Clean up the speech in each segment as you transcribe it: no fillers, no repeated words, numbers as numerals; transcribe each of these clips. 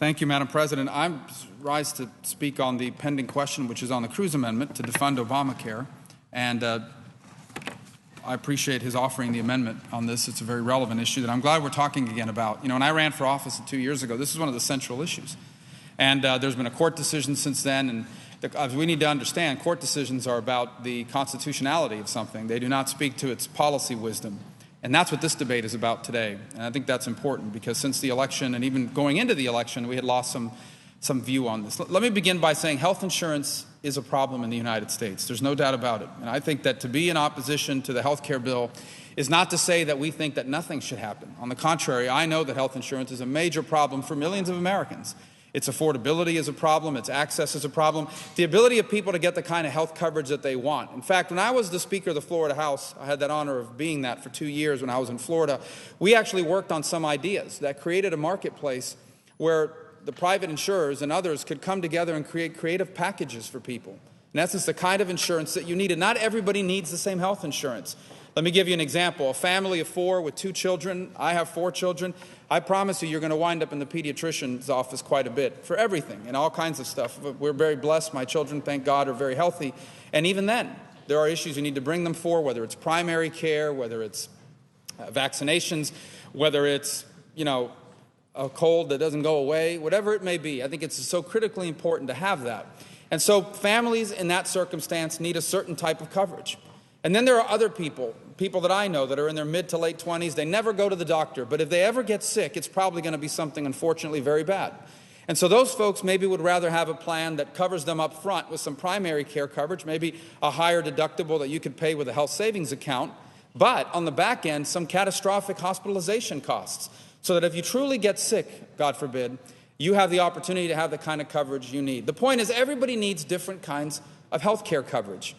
Thank you, Madam President. I rise to speak on the pending question, which is on the Cruz Amendment to defund Obamacare. And I appreciate his offering the amendment on this. It's a very relevant issue that I'm glad we're talking again about. You know, when I ran for office 2 years ago, this is one of the central issues. And there's been a court decision since then. And as we need to understand, court decisions are about the constitutionality of something. They do not speak to its policy wisdom. And that's what this debate is about today. And I think that's important because since the election and even going into the election, we had lost some view on this. Let me begin by saying health insurance is a problem in the United States. There's no doubt about it. And I think that to be in opposition to the health care bill is not to say that we think that nothing should happen. On the contrary, I know that health insurance is a major problem for millions of Americans. Its affordability is a problem. Its access is a problem. The ability of people to get the kind of health coverage that they want. In fact, when I was the Speaker of the Florida House, I had that honor of being that for 2 years when I was in Florida, we actually worked on some ideas that created a marketplace where the private insurers and others could come together and create creative packages for people. In essence, the kind of insurance that you needed. Not everybody needs the same health insurance. Let me give you an example. A family of 4 with 2 children. I have 4 children. I promise you, you're going to wind up in the pediatrician's office quite a bit for everything and all kinds of stuff. We're very blessed. My children, thank God, are very healthy. And even then, there are issues you need to bring them for, whether it's primary care, whether it's vaccinations, whether it's, a cold that doesn't go away, whatever it may be. I think it's so critically important to have that. And so families in that circumstance need a certain type of coverage. And then there are other people that I know that are in their mid to late 20s. They never go to the doctor, but if they ever get sick, it's probably going to be something, unfortunately, very bad. And so those folks maybe would rather have a plan that covers them up front with some primary care coverage, maybe a higher deductible that you could pay with a health savings account, but on the back end, some catastrophic hospitalization costs, so that if you truly get sick, God forbid, you have the opportunity to have the kind of coverage you need. The point is, everybody needs different kinds of health care coverage.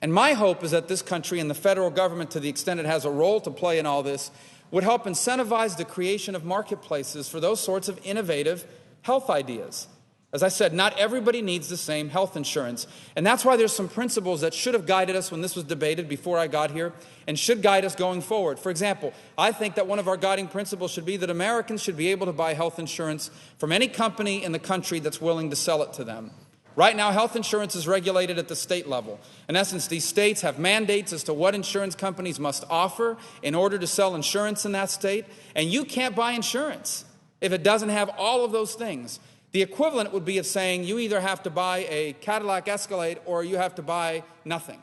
And my hope is that this country and the federal government, to the extent it has a role to play in all this, would help incentivize the creation of marketplaces for those sorts of innovative health ideas. As I said, not everybody needs the same health insurance. And that's why there's some principles that should have guided us when this was debated before I got here and should guide us going forward. For example, I think that one of our guiding principles should be that Americans should be able to buy health insurance from any company in the country that's willing to sell it to them. Right now, health insurance is regulated at the state level. In essence, these states have mandates as to what insurance companies must offer in order to sell insurance in that state, and you can't buy insurance if it doesn't have all of those things. The equivalent would be of saying you either have to buy a Cadillac Escalade or you have to buy nothing.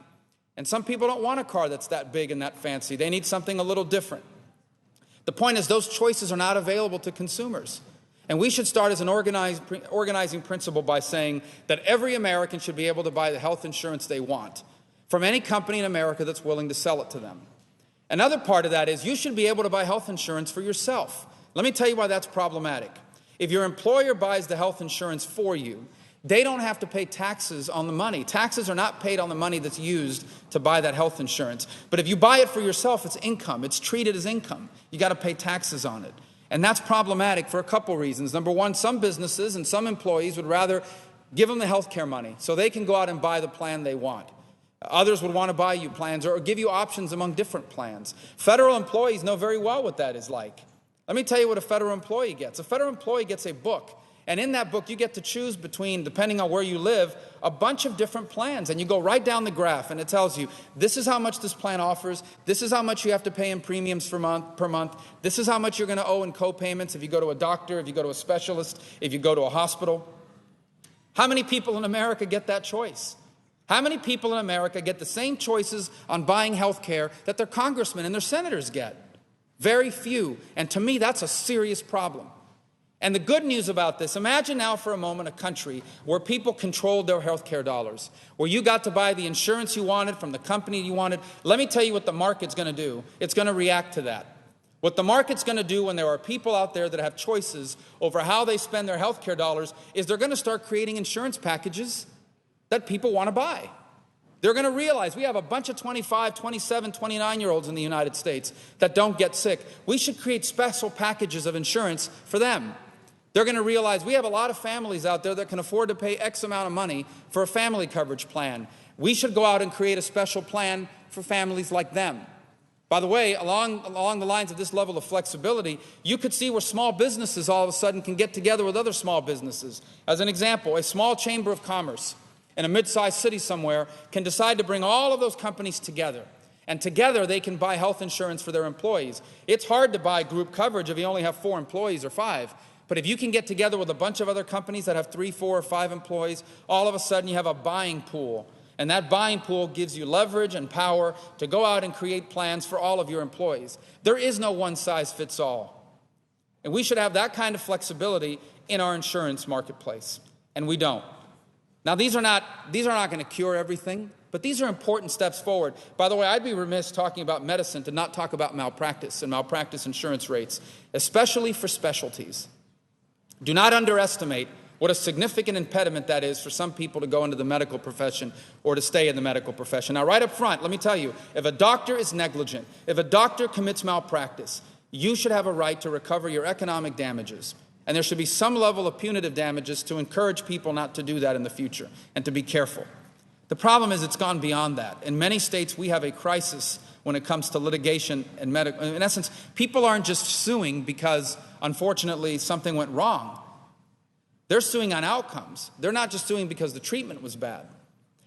And some people don't want a car that's that big and that fancy. They need something a little different. The point is, those choices are not available to consumers. And we should start as an organizing principle by saying that every American should be able to buy the health insurance they want from any company in America that's willing to sell it to them. Another part of that is you should be able to buy health insurance for yourself. Let me tell you why that's problematic. If your employer buys the health insurance for you, they don't have to pay taxes on the money. Taxes are not paid on the money that's used to buy that health insurance. But if you buy it for yourself, it's income. It's treated as income. You got to pay taxes on it. And that's problematic for a couple reasons. Number one, some businesses and some employees would rather give them the health care money so they can go out and buy the plan they want. Others would want to buy you plans or give you options among different plans. Federal employees know very well what that is like. Let me tell you what a federal employee gets. A federal employee gets a book. And in that book, you get to choose between, depending on where you live, a bunch of different plans. And you go right down the graph, and it tells you, this is how much this plan offers. This is how much you have to pay in premiums per month. This is how much you're going to owe in co-payments if you go to a doctor, if you go to a specialist, if you go to a hospital. How many people in America get that choice? How many people in America get the same choices on buying health care that their congressmen and their senators get? Very few. And to me, that's a serious problem. And the good news about this, imagine now for a moment a country where people controlled their health care dollars, where you got to buy the insurance you wanted from the company you wanted. Let me tell you what the market's going to do. It's going to react to that. What the market's going to do when there are people out there that have choices over how they spend their health care dollars is they're going to start creating insurance packages that people want to buy. They're going to realize we have a bunch of 25, 27, 29-year-olds in the United States that don't get sick. We should create special packages of insurance for them. They're going to realize we have a lot of families out there that can afford to pay X amount of money for a family coverage plan. We should go out and create a special plan for families like them. By the way, along the lines of this level of flexibility, you could see where small businesses all of a sudden can get together with other small businesses. As an example, a small chamber of commerce in a mid-sized city somewhere can decide to bring all of those companies together. And together they can buy health insurance for their employees. It's hard to buy group coverage if you only have 4 employees or 5. But if you can get together with a bunch of other companies that have 3, 4, or 5 employees, all of a sudden you have a buying pool. And that buying pool gives you leverage and power to go out and create plans for all of your employees. There is no one-size-fits-all. And we should have that kind of flexibility in our insurance marketplace. And we don't. Now, these are not going to cure everything, but these are important steps forward. By the way, I'd be remiss talking about medicine to not talk about malpractice and malpractice insurance rates, especially for specialties. Do not underestimate what a significant impediment that is for some people to go into the medical profession or to stay in the medical profession. Now, right up front, let me tell you, if a doctor is negligent, if a doctor commits malpractice, you should have a right to recover your economic damages. And there should be some level of punitive damages to encourage people not to do that in the future and to be careful. The problem is it's gone beyond that. In many states, we have a crisis when it comes to litigation and medical. In essence, people aren't just suing because, unfortunately, something went wrong. They're suing on outcomes. They're not just suing because the treatment was bad.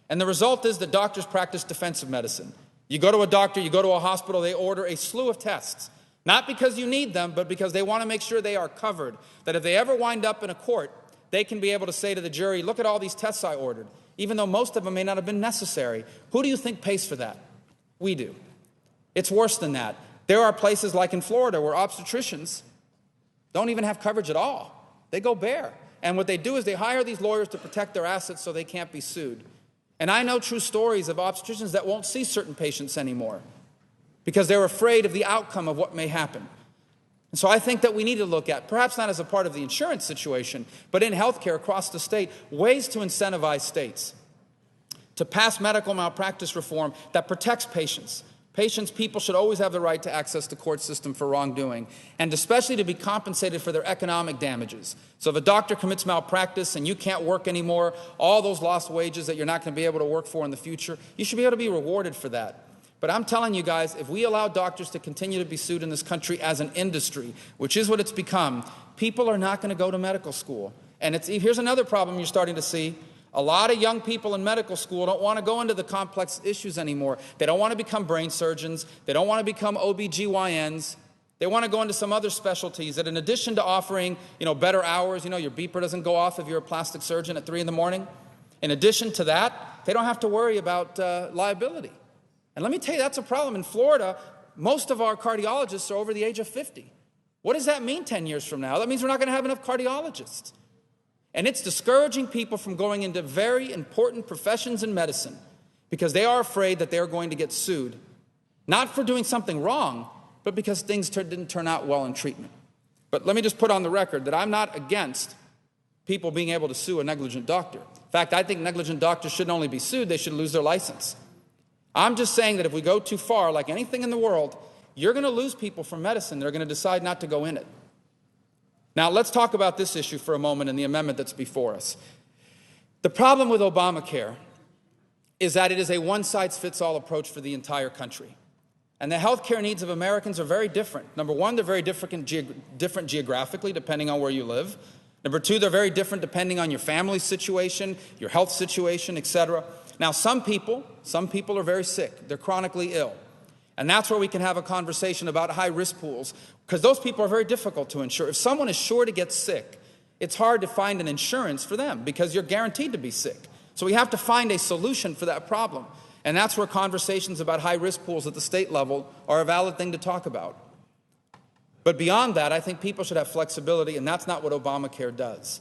And the result is that doctors practice defensive medicine. You go to a doctor, you go to a hospital, they order a slew of tests. Not because you need them, but because they want to make sure they are covered. That if they ever wind up in a court, they can be able to say to the jury, look at all these tests I ordered, even though most of them may not have been necessary. Who do you think pays for that? We do. It's worse than that. There are places like in Florida where obstetricians don't even have coverage at all. They go bare. And what they do is they hire these lawyers to protect their assets so they can't be sued. And I know true stories of obstetricians that won't see certain patients anymore because they're afraid of the outcome of what may happen. And so I think that we need to look at, perhaps not as a part of the insurance situation, but in healthcare across the state, ways to incentivize states to pass medical malpractice reform that protects patients. People should always have the right to access the court system for wrongdoing, and especially to be compensated for their economic damages. So if a doctor commits malpractice and you can't work anymore, all those lost wages that you're not going to be able to work for in the future, you should be able to be rewarded for that. But I'm telling you guys, if we allow doctors to continue to be sued in this country as an industry, which is what it's become, people are not going to go to medical school. And here's another problem you're starting to see. A lot of young people in medical school don't want to go into the complex issues anymore. They don't want to become brain surgeons. They don't want to become OBGYNs. They want to go into some other specialties that, in addition to offering, better hours, your beeper doesn't go off if you're a plastic surgeon at 3 in the morning. In addition to that, they don't have to worry about liability. And let me tell you, that's a problem. In Florida, most of our cardiologists are over the age of 50. What does that mean 10 years from now? That means we're not going to have enough cardiologists. And it's discouraging people from going into very important professions in medicine because they are afraid that they're going to get sued, not for doing something wrong, but because things didn't turn out well in treatment. But let me just put on the record that I'm not against people being able to sue a negligent doctor. In fact, I think negligent doctors shouldn't only be sued, they should lose their license. I'm just saying that if we go too far, like anything in the world, you're going to lose people from medicine. They're going to decide not to go in it. Now, let's talk about this issue for a moment and the amendment that's before us. The problem with Obamacare is that it is a one-size-fits-all approach for the entire country. And the health care needs of Americans are very different. Number one, they're very different geographically, depending on where you live. Number two, they're very different depending on your family situation, your health situation, etc. Now, some people are very sick. They're chronically ill. And that's where we can have a conversation about high-risk pools, because those people are very difficult to insure. If someone is sure to get sick, it's hard to find an insurance for them because you're guaranteed to be sick. So we have to find a solution for that problem. And that's where conversations about high-risk pools at the state level are a valid thing to talk about. But beyond that, I think people should have flexibility, and that's not what Obamacare does.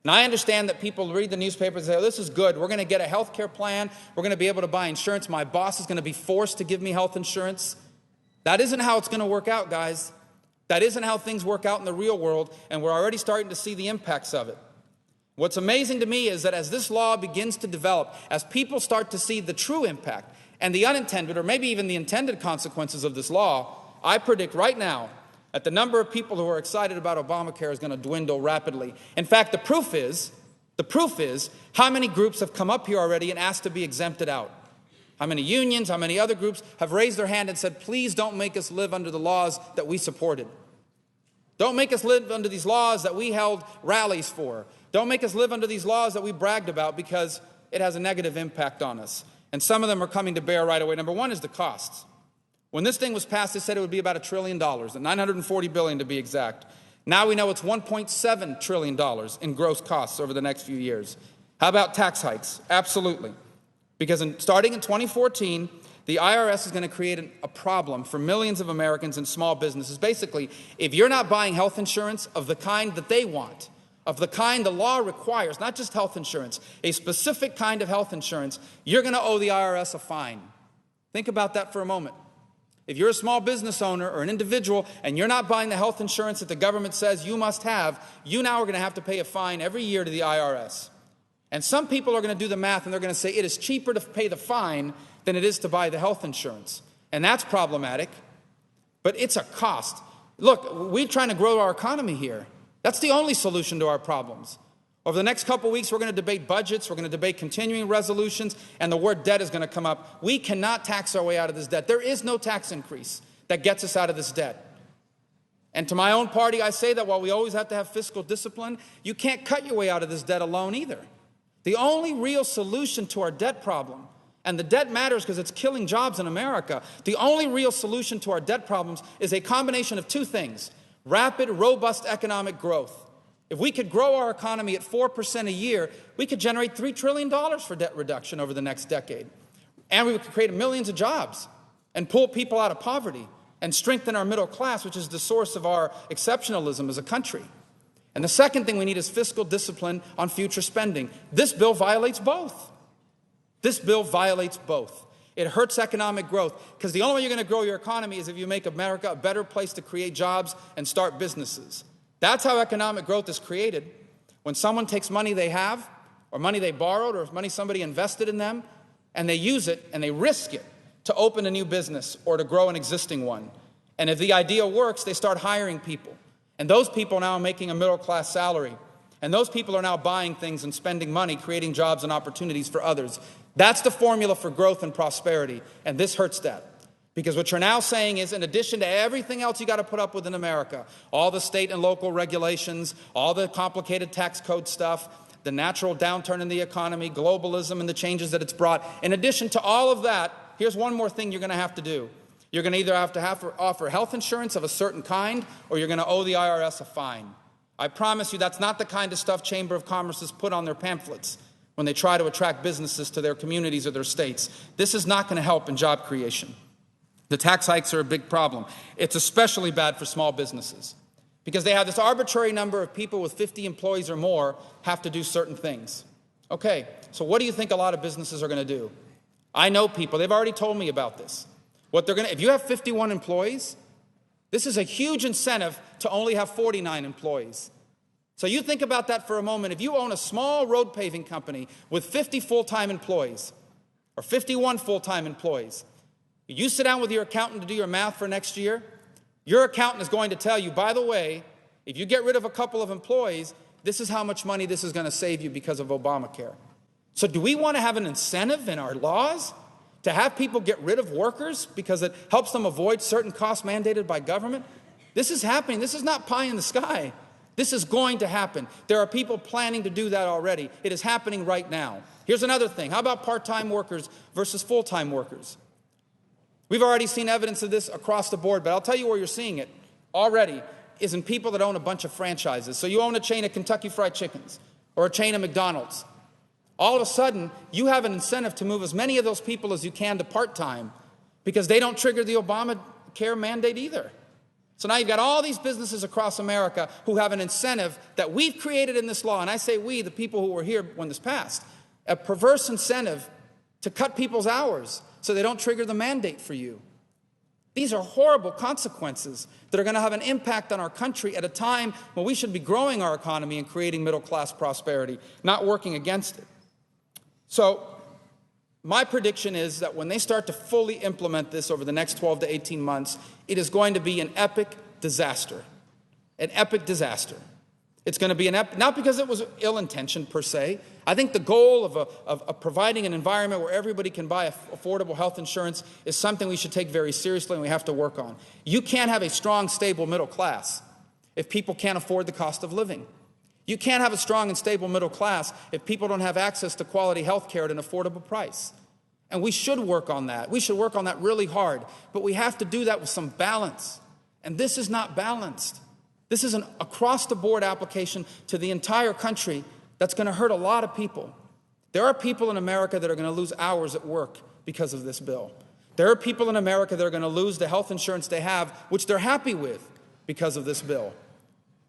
And I understand that people read the newspaper and say, oh, this is good. We're going to get a health care plan. We're going to be able to buy insurance. My boss is going to be forced to give me health insurance. That isn't how it's going to work out, guys. That isn't how things work out in the real world, and we're already starting to see the impacts of it. What's amazing to me is that as this law begins to develop, as people start to see the true impact and the unintended or maybe even the intended consequences of this law, I predict right now that the number of people who are excited about Obamacare is going to dwindle rapidly. In fact, the proof is how many groups have come up here already and asked to be exempted out. How many unions, how many other groups have raised their hand and said, please don't make us live under the laws that we supported. Don't make us live under these laws that we held rallies for. Don't make us live under these laws that we bragged about because it has a negative impact on us. And some of them are coming to bear right away. Number one is the costs. When this thing was passed, they said it would be about $1 trillion, $940 billion to be exact. Now we know it's $1.7 trillion in gross costs over the next few years. How about tax hikes? Absolutely. Because starting in 2014, the IRS is going to create a problem for millions of Americans and small businesses. Basically, if you're not buying health insurance of the kind that they want, of the kind the law requires, not just health insurance, a specific kind of health insurance, you're going to owe the IRS a fine. Think about that for a moment. If you're a small business owner or an individual and you're not buying the health insurance that the government says you must have, you now are going to have to pay a fine every year to the IRS. And some people are going to do the math and they're going to say it is cheaper to pay the fine than it is to buy the health insurance. And that's problematic, but it's a cost. Look, we're trying to grow our economy here. That's the only solution to our problems. Over the next couple of weeks, we're going to debate budgets, we're going to debate continuing resolutions, and the word debt is going to come up. We cannot tax our way out of this debt. There is no tax increase that gets us out of this debt. And to my own party, I say that while we always have to have fiscal discipline, you can't cut your way out of this debt alone either. The only real solution to our debt problem, and the debt matters because it's killing jobs in America, the only real solution to our debt problems is a combination of two things: rapid, robust economic growth. If we could grow our economy at 4% a year, we could generate $3 trillion for debt reduction over the next decade. And we could create millions of jobs and pull people out of poverty and strengthen our middle class, which is the source of our exceptionalism as a country. And the second thing we need is fiscal discipline on future spending. This bill violates both. This bill violates both. It hurts economic growth because the only way you're going to grow your economy is if you make America a better place to create jobs and start businesses. That's how economic growth is created. When someone takes money they have, or money they borrowed, or money somebody invested in them, and they use it and they risk it to open a new business or to grow an existing one. And if the idea works, they start hiring people. And those people are now making a middle-class salary. And those people are now buying things and spending money, creating jobs and opportunities for others. That's the formula for growth and prosperity, and this hurts that. Because what you're now saying is, in addition to everything else you got to put up with in America, all the state and local regulations, all the complicated tax code stuff, the natural downturn in the economy, globalism and the changes that it's brought, in addition to all of that, here's one more thing you're going to have to do. You're going to either have to offer health insurance of a certain kind, or you're going to owe the IRS a fine. I promise you that's not the kind of stuff Chamber of Commerce has put on their pamphlets when they try to attract businesses to their communities or their states. This is not going to help in job creation. The tax hikes are a big problem. It's especially bad for small businesses because they have this arbitrary number of people with 50 employees or more have to do certain things. Okay, so what do you think a lot of businesses are going to do? I know people, they've already told me about this. If you have 51 employees, this is a huge incentive to only have 49 employees. So you think about that for a moment. If you own a small road paving company with 50 full-time employees or 51 full-time employees, you sit down with your accountant to do your math for next year, your accountant is going to tell you, by the way, if you get rid of a couple of employees, this is how much money this is going to save you because of Obamacare. So do we want to have an incentive in our laws to have people get rid of workers because it helps them avoid certain costs mandated by government? This is happening. This is not pie in the sky. This is going to happen. There are people planning to do that already. It is happening right now. Here's another thing. How about part-time workers versus full-time workers? We've already seen evidence of this across the board, but I'll tell you where you're seeing it already is in people that own a bunch of franchises. So you own a chain of Kentucky Fried Chickens or a chain of McDonald's. All of a sudden, you have an incentive to move as many of those people as you can to part-time because they don't trigger the ObamaCare mandate either. So now you've got all these businesses across America who have an incentive that we've created in this law, and I say we, the people who were here when this passed, a perverse incentive to cut people's hours so they don't trigger the mandate for you. These are horrible consequences that are going to have an impact on our country at a time when we should be growing our economy and creating middle-class prosperity, not working against it. So my prediction is that when they start to fully implement this over the next 12 to 18 months, it is going to be an epic disaster. An epic disaster. It's going to be not because it was ill-intentioned per se. I think the goal of providing an environment where everybody can buy affordable health insurance is something we should take very seriously and we have to work on. You can't have a strong, stable middle class if people can't afford the cost of living. You can't have a strong and stable middle class if people don't have access to quality health care at an affordable price. And we should work on that. We should work on that really hard. But we have to do that with some balance. And this is not balanced. This is an across-the-board application to the entire country that's going to hurt a lot of people. There are people in America that are going to lose hours at work because of this bill. There are people in America that are going to lose the health insurance they have, which they're happy with, because of this bill.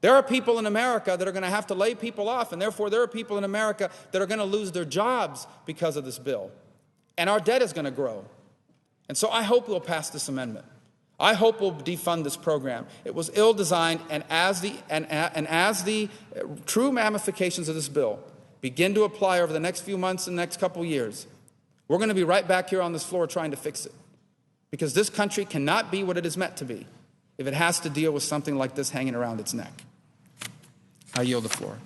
There are people in America that are going to have to lay people off, and therefore there are people in America that are going to lose their jobs because of this bill. And our debt is going to grow. And so I hope we'll pass this amendment. I hope we'll defund this program. It was ill-designed, and as the true ramifications of this bill begin to apply over the next few months and next couple years, we're going to be right back here on this floor trying to fix it. Because this country cannot be what it is meant to be if it has to deal with something like this hanging around its neck. I yield the floor.